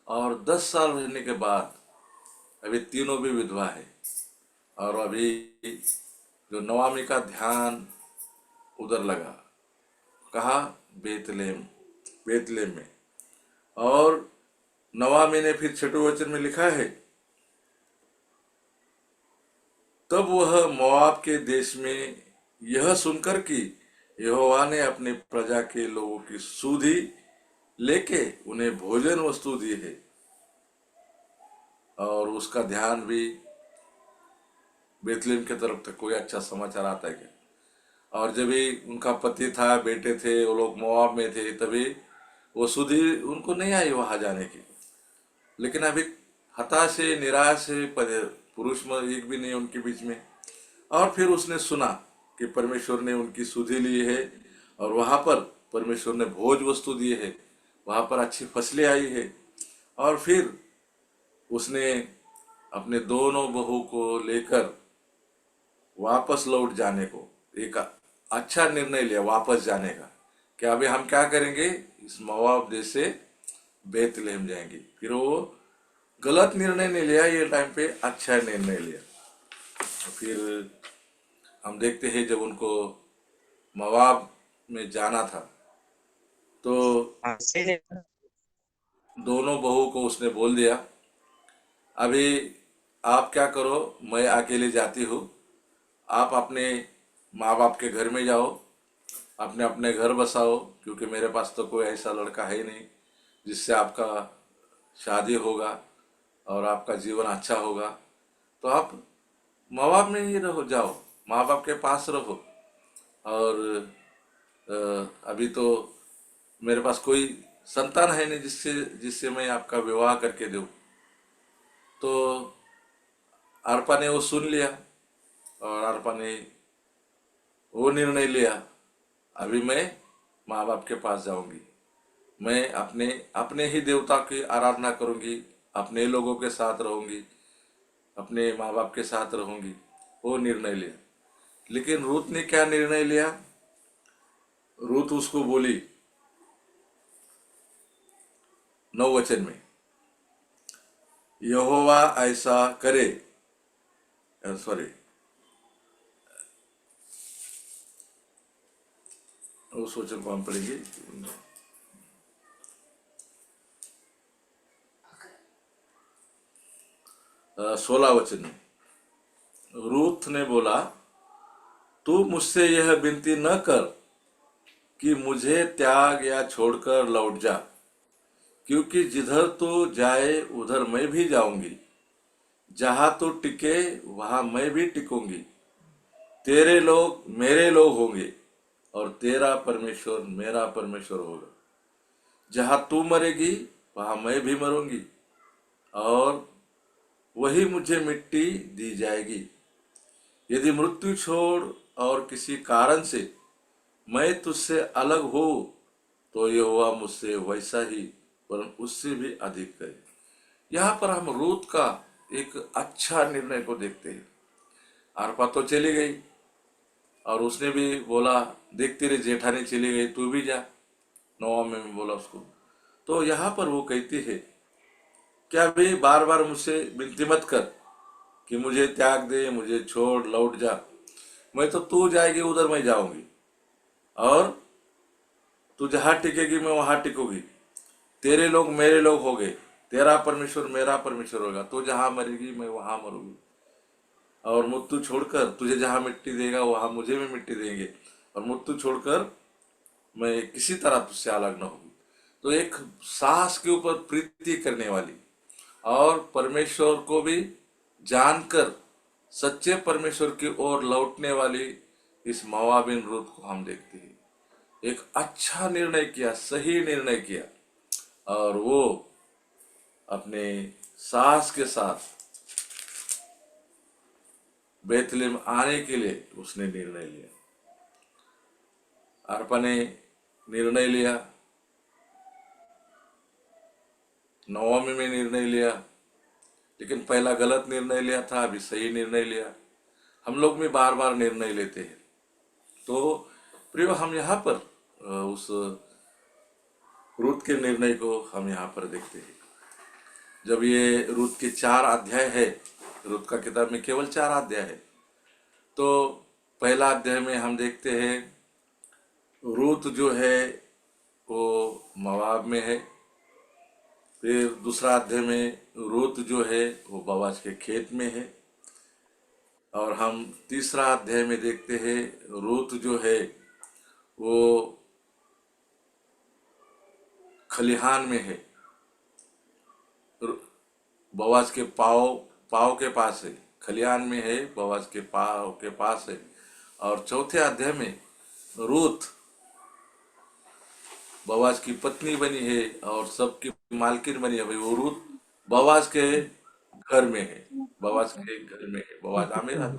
और 10 साल रहने के बाद अभी तीनों भी विधवा है। और अभी जो नवामी का ध्यान उधर लगा, कहा बेतलेहम में, और नवामी ने फिर 6वें वचन में लिखा है, तब वह मोआब के देश में यह सुनकर कि यहोवा ने अपने प्रजा के लोगों की सुधि लेके उन्हें भोजन वस्तु दी है, और उसका ध्यान भी बेतलेहम की तरफ तक कोई अच्छा समाचार आता है क्या। और जब भी उनका पति था, बेटे थे, वो लोग मोआब में थे, तभी वो सुधि उनको नहीं आई वहां जाने की। लेकिन अभी हताश है, निराश है, पुरुष एक भी नहीं उनके बीच में। और फिर उसने सुना कि परमेश्वर ने उनकी सुधि ली है, और वहां पर परमेश्वर ने भोज वस्तु दी है, वहां पर अच्छी फसलें आई है। और फिर उसने अपने दोनों बहू को लेकर वापस लौट जाने को एक अच्छा निर्णय लिया, वापस जाने का, कि अभी हम क्या करेंगे, इस मोआब देश से बेतलेहम जाएंगे। फिर वो गलत निर्णय नहीं लिया, ये टाइम पे अच्छा निर्णय लिया। फिर हम देखते हैं जब उनको मोआब में जाना था, तो दोनों बहू को उसने बोल दिया, अभी आप क्या करो, मैं अकेले जाती हूँ, आप अपने माँ बाप के घर में जाओ, अपने अपने घर बसाओ, क्योंकि मेरे पास तो कोई ऐसा लड़का है नहीं जिससे आपका शादी होगा और आपका जीवन अच्छा होगा। तो आप मोआब में ही रहो, जाओ माँ बाप के पास रहो, और अभी तो मेरे पास कोई संतान है नहीं जिससे मैं आपका विवाह करके दूं। तो अर्पा ने वो सुन लिया, और अर्पा ने वो निर्णय लिया, अभी मैं माँ बाप के पास जाऊंगी, मैं अपने ही देवता की आराधना करूंगी, अपने लोगों के साथ रहूंगी, अपने माँ बाप के साथ रहूंगी। वो निर्णय लिया। लेकिन रूत ने क्या निर्णय लिया, रूत उसको बोली 9 वचन में, यहोवा ऐसा करे, सॉरी उस वचन को हम पढ़ेंगे 16 वचन में। रूथ ने बोला, तू मुझसे यह विनती न कर कि मुझे त्याग या छोड़कर लौट जा, क्योंकि जिधर तू जाए उधर मैं भी जाऊंगी, जहां तू टिके वहां मैं भी टिकूंगी। तेरे लोग मेरे लोग होंगे और तेरा परमेश्वर मेरा परमेश्वर होगा। जहां तू मरेगी वहां मैं भी मरूंगी, और वही मुझे मिट्टी दी जाएगी। यदि मृत्यु छोड़ और किसी कारण से मैं तुझसे अलग हो, तो यहोवा मुझसे वैसा ही वरन उससे भी अधिक करे। यहाँ पर हम रूत का एक अच्छा निर्णय को देखते हैं। अर्पा तो चली गई, और उसने भी बोला देख तेरे जेठानी चली गई, तू भी जा। 9वां में बोला उसको। तो यहाँ पर वो कहती है क्या भाई बार बार मुझसे विनती मत कर कि मुझे त्याग दे, मुझे छोड़, लौट जा। मैं तो तू जाएगी उधर मैं जाऊंगी, और तू जहाँ टिकेगी मैं वहां टिकूंगी। तेरे लोग मेरे लोग हो गए, तेरा परमेश्वर मेरा परमेश्वर होगा। तू जहाँ मरेगी मैं वहां मरूंगी, और मृत्यु छोड़कर तुझे जहाँ मिट्टी देगा वहां मुझे भी मिट्टी देंगे, और मृत्यु छोड़कर मैं किसी तरह तुझसे अलग न होगी। तो एक साहस के ऊपर प्रीति करने वाली और परमेश्वर को भी जानकर सच्चे परमेश्वर की ओर लौटने वाली इस मोआबिन रूत को हम देखते हैं। एक अच्छा निर्णय किया, सही निर्णय किया, और वो अपने सास के साथ बेतलेहम आने के लिए उसने निर्णय लिया। अर्पा ने निर्णय लिया, नवमी में निर्णय लिया, लेकिन पहला गलत निर्णय लिया था, अभी सही निर्णय लिया। हम लोग भी बार बार निर्णय लेते हैं। तो प्रिय, हम यहाँ पर उस रूत के निर्णय को हम यहाँ पर देखते हैं। जब ये रूत के 4 अध्याय है, रूत का किताब में केवल 4 अध्याय है। तो पहला अध्याय में हम देखते हैं रूत जो है वो मोआब में है। फिर दूसरा अध्याय में रूत जो है वो बोआज के खेत में है। और हम तीसरा अध्याय में देखते हैं रूत जो है वो खलिहान में है, बोआज के पाव के पास है, खलिहान में है, बोआज के पाव के पास है। और चौथे अध्याय में रूत बोआज की पत्नी बनी है और सबकी मालकिन बनी है। भाई वो रूत बोआज के घर में है, बोआज के घर में है, बोआज आमीर है।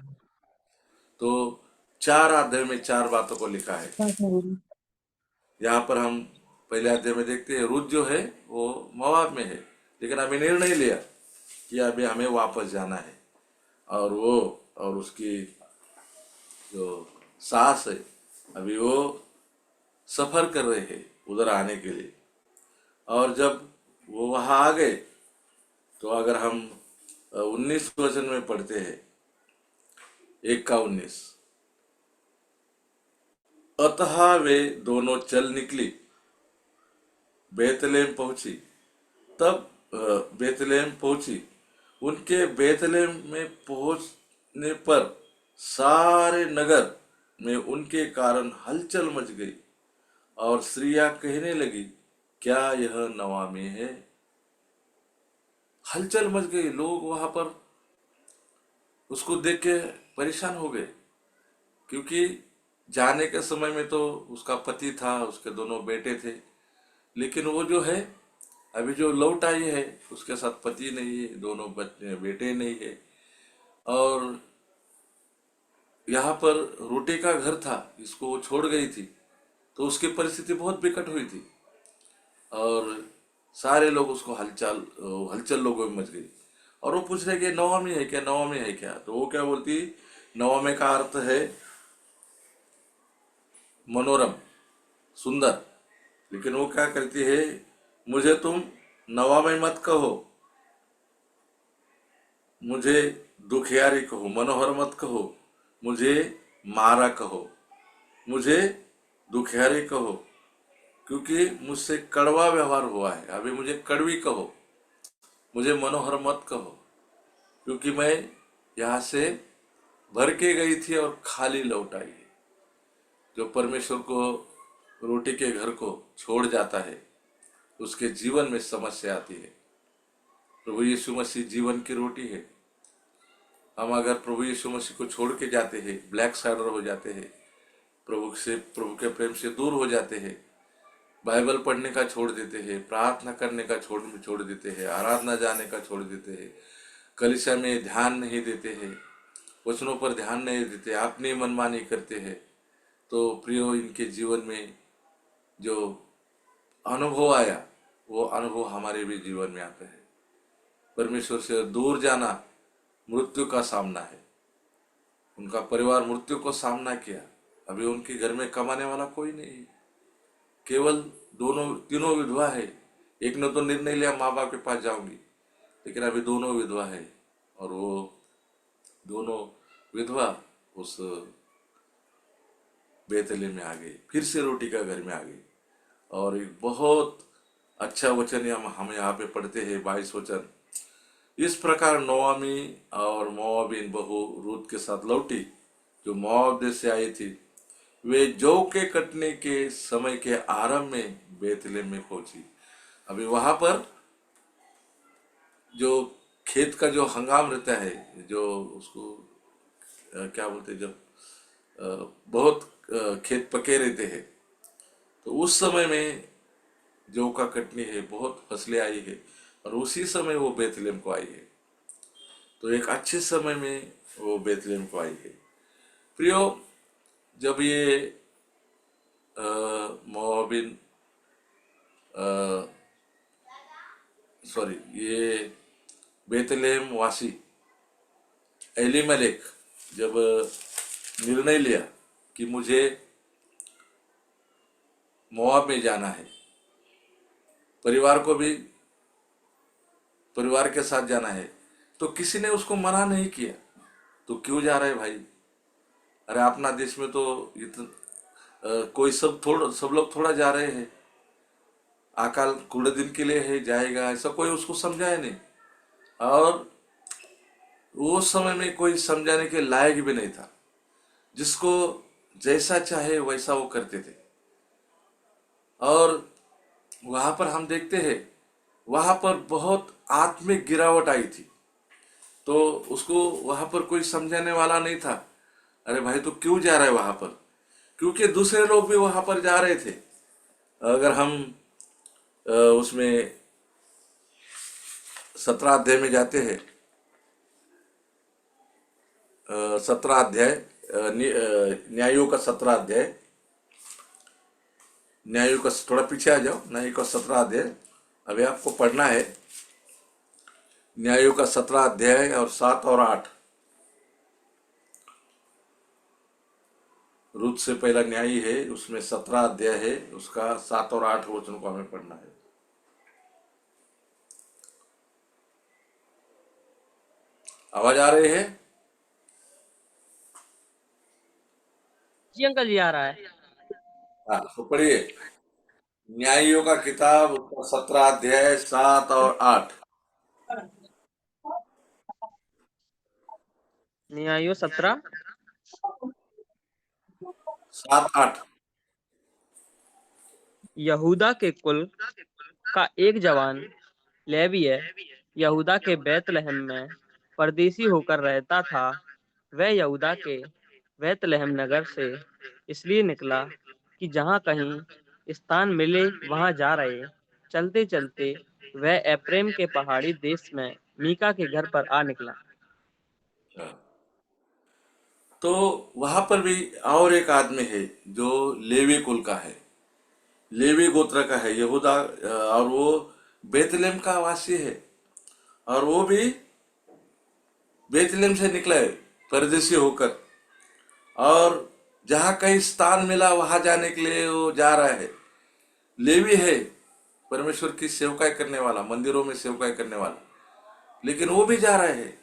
तो 4 अध्याय में 4 बातों को लिखा है। यहाँ पर हम पहले अध्याय में देखते हैं रूत जो है वो मोआब में है, लेकिन हमें निर्णय लिया कि अभी हमें वापस जाना है। और वो और उसकी जो सास है अभी वो सफर कर रहे हैं उधर आने के लिए। और जब वो वहां आ गए तो अगर हम 19 वचन में पढ़ते हैं, 1 का 19, अतः वे दोनों चल निकली, बेतलेहम पहुंची। तब बेतलेहम पहुंची। उनके बेतलेहम में पहुंचने पर सारे नगर में उनके कारण हलचल मच गई, और स्त्रियां कहने लगी क्या यह नवामी है। हलचल मच गई, लोग वहां पर उसको देख के परेशान हो गए, क्योंकि जाने के समय में तो उसका पति था, उसके दोनों बेटे थे, लेकिन वो जो है अभी जो लौट आई है उसके साथ पति नहीं है, दोनों बेटे नहीं है। और यहाँ पर रोटी का घर था, इसको वो छोड़ गई थी, तो उसकी परिस्थिति बहुत विकट हुई थी। और सारे लोग उसको हलचल लोगों में मच गई। और वो पूछ रहे कि नवमी है क्या, नवमी है क्या। तो वो क्या बोलती, नवमी का अर्थ है मनोरम, सुंदर। लेकिन वो क्या करती है, मुझे तुम नवमी मत कहो, मुझे दुखियारी कहो, मनोहर मत कहो, मुझे मारा कहो, मुझे दुखियारी कहो, क्योंकि मुझसे कड़वा व्यवहार हुआ है। अभी मुझे कड़वी कहो, मुझे मनोहर मत कहो, क्योंकि मैं यहाँ से भर के गई थी और खाली लौट आई है। जो परमेश्वर को रोटी के घर को छोड़ जाता है उसके जीवन में समस्या आती है। प्रभु यीशु मसीह जीवन की रोटी है। हम अगर प्रभु यीशु मसीह को छोड़ के जाते हैं, ब्लैक साइडर हो जाते हैं, प्रभु के प्रेम से दूर हो जाते हैं, बाइबल पढ़ने का छोड़ देते हैं, प्रार्थना करने का छोड़ देते हैं, आराधना जाने का छोड़ देते हैं, कलीसिया में ध्यान नहीं देते हैं, वचनों पर ध्यान नहीं देते, अपनी मनमानी करते हैं, तो प्रियो इनके जीवन में जो अनुभव आया वो अनुभव हमारे भी जीवन में आता है। परमेश्वर से दूर जाना मृत्यु का सामना है। उनका परिवार मृत्यु को सामना किया, अभी उनके घर में कमाने वाला कोई नहीं है, केवल तीनों विधवा है। एक ने तो निर्णय लिया माँ बाप के पास जाऊंगी, लेकिन अभी दोनों विधवा है, और वो दोनों विधवा उस बेतलेहम में आ गई, फिर से रोटी का घर में आ गई। और एक बहुत अच्छा वचन हम यहाँ पे पढ़ते हैं, 22 वचन। इस प्रकार नोआमी और मोआबिन बहू रूत के साथ लौटी, जो मोआब देश से आई थी। वे जौ के कटने के समय के आरंभ में बेतलेहम में पहुंची। अभी वहां पर जो खेत का जो हंगाम रहता है, जो उसको क्या बोलते हैं, जब बहुत खेत पके रहते हैं, तो उस समय में जौ का कटनी है, बहुत फसलें आई है, और उसी समय वो बेतलेहम को आई है। तो एक अच्छे समय में वो बेतलेहम को आई है। प्रियो, जब ये मोआबिन ये बेतलेहम वासी एलीमेलेक जब निर्णय लिया कि मुझे मोआब में जाना है, परिवार के साथ जाना है, तो किसी ने उसको मना नहीं किया। तो क्यों जा रहे हैं भाई? अरे अपना देश में तो कोई सब लोग थोड़ा जा रहे हैं, अकाल कुछ दिन के लिए है, जाएगा, ऐसा कोई उसको समझाया नहीं। और वो समय में कोई समझाने के लायक भी नहीं था। जिसको जैसा चाहे वैसा वो करते थे। और वहां पर हम देखते हैं, वहां पर बहुत आत्मिक गिरावट आई थी, तो उसको वहां पर कोई समझाने वाला नहीं था। अरे भाई, तो क्यों जा रहा है वहां पर? क्योंकि दूसरे लोग भी वहां पर जा रहे थे। अगर हम उसमें 17 अध्याय में जाते हैं, 17 अध्याय, न्यायों का 17 अध्याय, न्यायों का थोड़ा पीछे आ जाओ, न्यायों का 17 अध्याय अभी आपको पढ़ना है। न्यायों का 17 अध्याय और 7 और 8। रूत से पहला न्यायी है, उसमें 17 अध्याय है, उसका 7 और 8 वचन को हमें पढ़ना है। आवाज आ रही है? जी अंकल जी, आ रहा है। हाँ, तो पढ़िए न्यायियों का किताब, उसका 17 अध्याय 7 और 8। न्यायो 17 7 8। यहूदा के कुल का एक जवान लेवी यहूदा के बेतलहम में परदेसी होकर रहता था। वह यहूदा के बेतलहम नगर से इसलिए निकला कि जहाँ कहीं स्थान मिले वहाँ जा रहे। चलते चलते वह एप्रेम के पहाड़ी देश में मीका के घर पर आ निकला। तो वहां पर भी और एक आदमी है जो लेवी कुल का है, लेवी गोत्र का है, यहूदा, और वो बेतलेहम का वासी है। और वो भी बेतलेहम से निकला है परदेसी होकर, और जहाँ कहीं स्थान मिला वहां जाने के लिए वो जा रहा है। लेवी है, परमेश्वर की सेवकाई करने वाला, मंदिरों में सेवकाई करने वाला, लेकिन वो भी जा रहे हैं।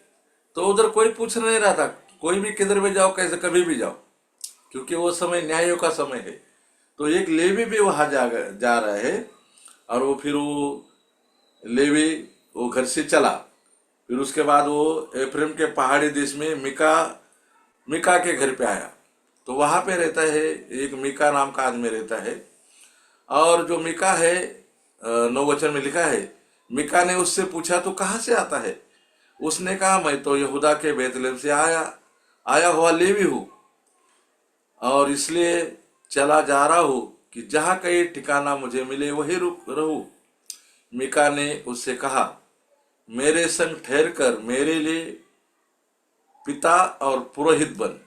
तो उधर कोई पूछ नहीं रहा था, कोई भी किधर भी जाओ, कैसे कभी भी जाओ, क्योंकि वो समय न्यायों का समय है। तो एक लेवी भी वहां जा रहा है, और वो फिर वो लेवी वो घर से चला। फिर उसके बाद वो एफ्रेम के पहाड़ी देश में मिका के घर पे आया। तो वहां पे रहता है एक मिका नाम का आदमी रहता है। और जो मिका है, 9 वचन में लिखा है, मिका ने उससे पूछा तो कहाँ से आता है? उसने कहा, मैं तो यहूदा के बेतलेहम से आया हुआ लेवी हूँ, और इसलिए चला जा रहा हूँ कि जहाँ कहीं ठिकाना मुझे मिले वही रहूं। मिका ने उससे कहा, मेरे संग ठहर कर मेरे लिए पिता और पुरोहित बन,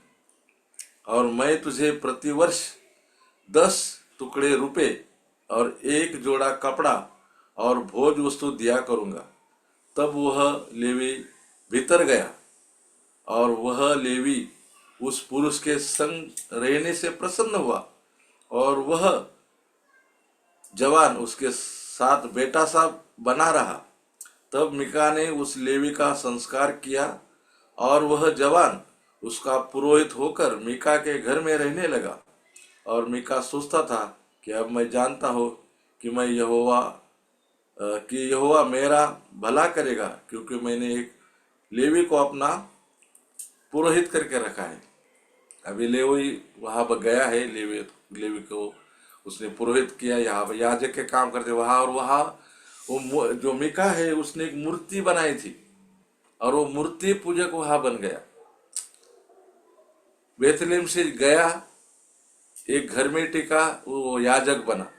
और मैं तुझे प्रतिवर्ष 10 टुकड़े रुपए और 1 जोड़ा कपड़ा और भोज वस्तु दिया करूंगा। तब वह लेवी भीतर गया, और वह लेवी उस पुरुष के संग रहने से प्रसन्न हुआ और वह जवान उसके साथ बेटा सा बना रहा। तब मीका ने उस लेवी का संस्कार किया और वह जवान उसका पुरोहित होकर मीका के घर में रहने लगा। और मीका सोचता था कि अब मैं जानता हूँ कि यहोवा मेरा भला करेगा, क्योंकि मैंने एक लेवी को अपना पुरोहित करके रखा है। अभी लेवी वहां पर गया है, लेवी को उसने पुरोहित किया, यहाँ पर याजक के काम करते वहां। और वहां वो जो मीका है उसने एक मूर्ति बनाई थी और वो मूर्ति पूजक वहां बन गया। बेथलेहम से गया, एक घर में टिका, वो याजक बना।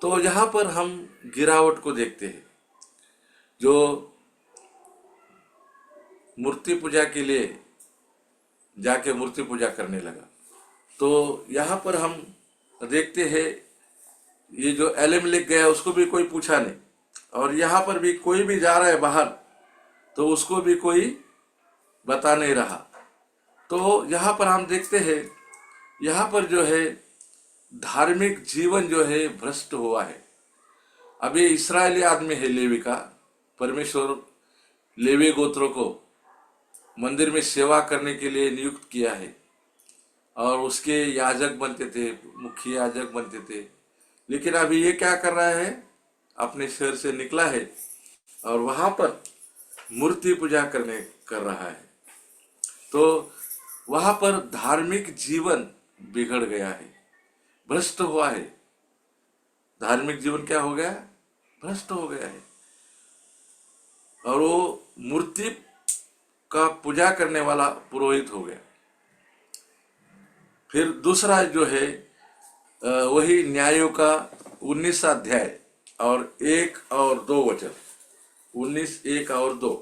तो यहाँ पर हम गिरावट को देखते हैं। जो मूर्ति पूजा के लिए जाके मूर्ति पूजा करने लगा। तो यहाँ पर हम देखते हैं ये जो एलिमेलेक गया उसको भी कोई पूछा नहीं, और यहाँ पर भी कोई भी जा रहा है बाहर तो उसको भी कोई बता नहीं रहा। तो यहाँ पर हम देखते हैं यहाँ पर जो है धार्मिक जीवन जो है भ्रष्ट हुआ है। अब ये इस्राएली आदमी है लेवी का, परमेश्वर लेवी गोत्रों को मंदिर में सेवा करने के लिए नियुक्त किया है और उसके याजक बनते थे, मुख्य याजक बनते थे। लेकिन अभी ये क्या कर रहा है, अपने शहर से निकला है और वहां पर मूर्ति पूजा कर रहा है। तो वहां पर धार्मिक जीवन बिगड़ गया है, भ्रष्ट हुआ है। धार्मिक जीवन क्या हो गया, भ्रष्ट हो गया है। और वो मूर्ति का पूजा करने वाला पुरोहित हो गया। फिर दूसरा जो है वही न्यायों का 19 अध्याय और 1 और 2 वचन, 19, 1 और 2।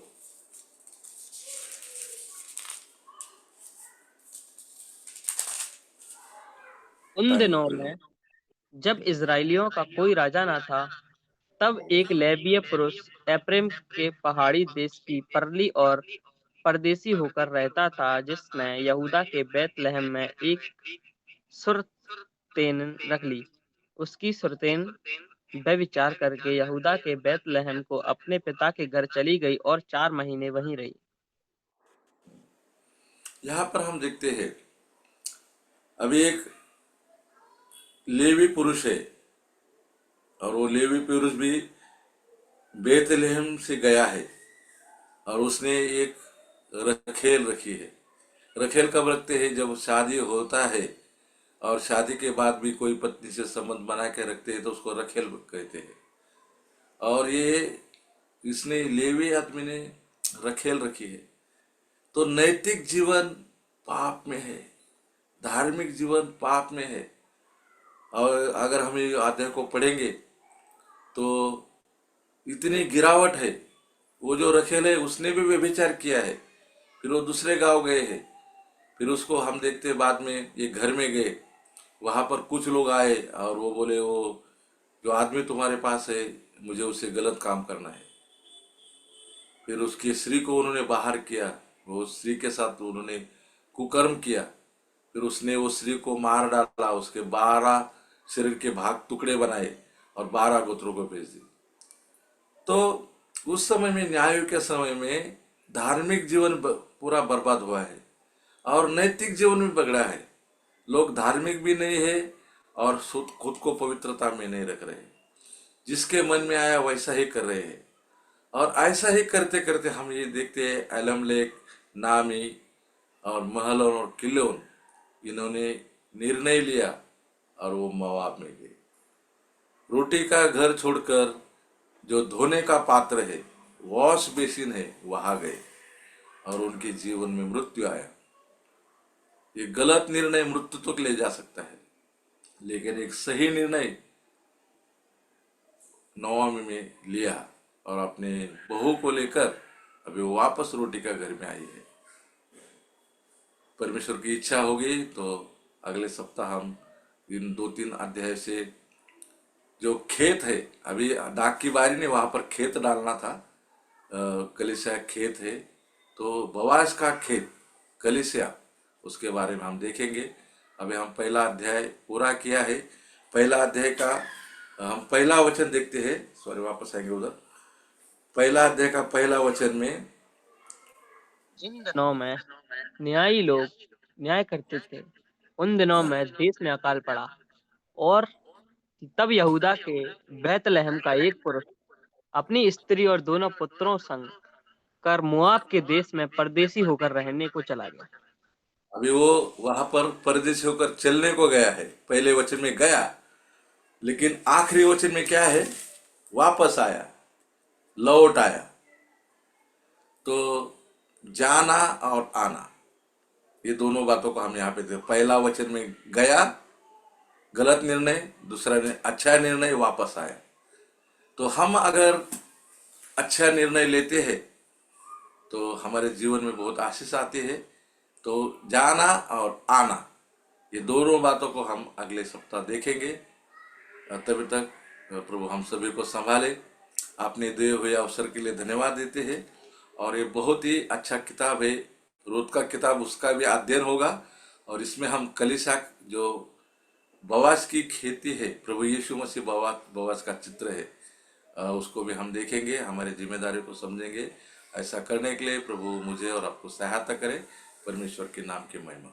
उन दिनों में जब इजराइलियों का कोई राजा न था, तब एक लेवीय पुरुष एप्रैम के पहाड़ी देश की परली और परदेसी होकर रहता था, जिसने यहूदा के बेतलहम में एक सुरतेन रख ली। उसकी सुरतेन व्यभिचार करके यहूदा के बेतलहम को अपने पिता के घर चली गई और 4 महीने वहीं रही। यहाँ पर हम देखते हैं अभी एक लेवी पुरुष है और वो लेवी पुरुष भी बेतलहम से गया है और उसने एक रखेल रखी है। रखेल कब रखते हैं, जब शादी होता है और शादी के बाद भी कोई पत्नी से संबंध बना के रखते हैं तो उसको रखेल कहते हैं। और ये इसने लेवी आदमी ने रखेल रखी है। तो नैतिक जीवन पाप में है, धार्मिक जीवन पाप में है। और अगर हम ये अध्याय को पढ़ेंगे तो इतनी गिरावट है। वो जो रखेल है उसने भी व्यभिचार किया है, फिर वो दूसरे गांव गए हैं, फिर उसको हम देखते बाद में ये घर में गए, वहां पर कुछ लोग आए और वो बोले वो जो आदमी तुम्हारे पास है मुझे उससे गलत काम करना है। फिर उसकी स्त्री को उन्होंने बाहर किया, वो स्त्री के साथ उन्होंने कुकर्म किया। फिर उसने वो स्त्री को मार डाला, उसके 12 शरीर के भाग टुकड़े बनाए और 12 गोत्रों को भेज दिए। तो उस समय में, न्याय के समय में धार्मिक जीवन पूरा बर्बाद हुआ है और नैतिक जीवन भी बिगड़ा है। लोग धार्मिक भी नहीं है और खुद को पवित्रता में नहीं रख रहे, जिसके मन में आया वैसा ही कर रहे हैं। और ऐसा ही करते करते हम ये देखते हैं एलिमेलेक, नामी और महलोन और किलोन, इन्होंने निर्णय लिया और वो मोआब में गए। रोटी का घर छोड़कर जो धोने का पात्र है, वॉश बेसिन है, वहां गए और उनके जीवन में मृत्यु आया। ये गलत निर्णय मृत्यु तक ले जा सकता है, लेकिन एक सही निर्णय नौमी में लिया और अपने बहू को लेकर अभी वो वापस रोटी का घर में आई है। परमेश्वर की इच्छा होगी तो अगले सप्ताह हम इन 2-3 अध्याय से जो खेत है, अभी दाग की बारी ने वहां पर खेत डालना था, कलीसिया खेत है, तो बवास का खेत कलीसिया उसके बारे में हम देखेंगे। अभी हम पहला अध्याय पूरा किया है। पहला अध्याय का हम पहला वचन देखते हैं। सॉरी, वापस आएंगे उधर। पहला अध्याय का पहला वचन में, जिन दिनों में न्यायी लोग न्याय करते थे, उन दिनों में देश में अकाल पड़ा, और तब यहूदा के बैतलहम का एक पुरुष अपनी स्त्री और दोनों पुत्रों संग कर मोआब के देश में परदेसी होकर रहने को चला गया। अभी वो वहां पर परदेशी होकर चलने को गया है। पहले वचन में गया, लेकिन आखिरी वचन में क्या है? वापस आया, लौट आया। तो जाना और आना, ये दोनों बातों को हम यहाँ पे देखते। पहला वचन में गया, गलत निर्णय, दूसरा अच्छा निर्णय, वापस आया। तो हम अगर अच्छा निर्णय लेते हैं तो हमारे जीवन में बहुत आशीष आती है। तो जाना और आना, ये दोनों बातों को हम अगले सप्ताह देखेंगे। तभी तक प्रभु हम सभी को संभाले। आपने दिए हुए अवसर के लिए धन्यवाद देते हैं। और ये बहुत ही अच्छा किताब है, रूत का किताब, उसका भी अध्ययन होगा। और इसमें हम कलीसिया जो बोआज की खेती है, प्रभु यीशु मसीह बोआज का चित्र है, उसको भी हम देखेंगे, हमारी जिम्मेदारी को समझेंगे। ऐसा करने के लिए प्रभु मुझे और आपको सहायता करे। परमेश्वर के नाम की महिमा।